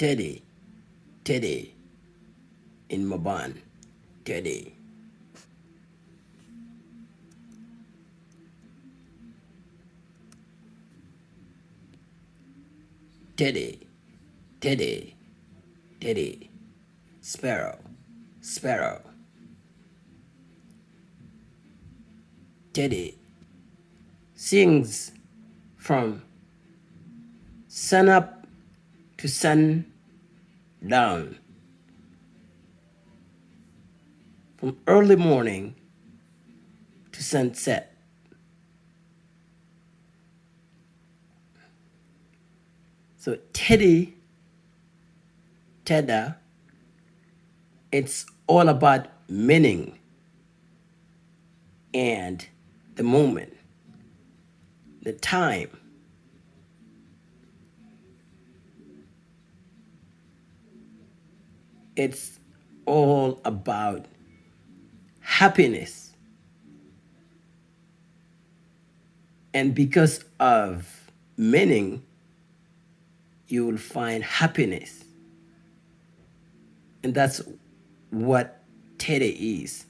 Teddy, Teddy, in Mabaan, Teddy. Teddy, Teddy, Teddy, Sparrow, Sparrow. Teddy sings from sun up to sun down, from early morning to sunset. So Teddy, Tedda, it's all about meaning and the moment, the time. It's all about happiness. And because of meaning, you will find happiness. And that's what Teddy is,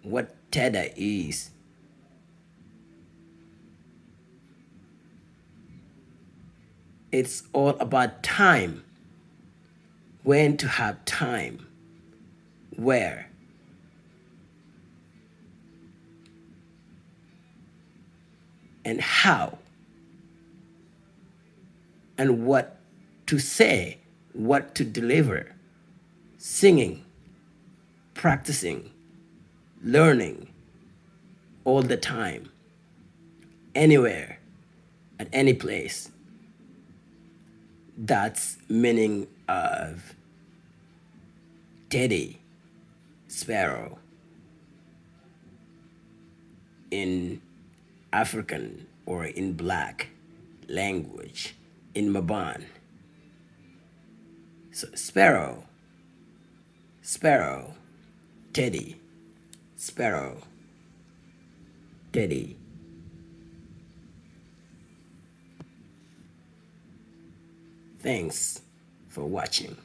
what Tedda is. It's all about time, when to have time, where. And how, and what to say, what to deliver, singing, practicing, learning, all the time, anywhere, at any place. That's meaning of Teddy, Sparrow, in African or in Black language, in Mabaan. So Sparrow, Sparrow, Teddy, Sparrow, Teddy. Thanks for watching.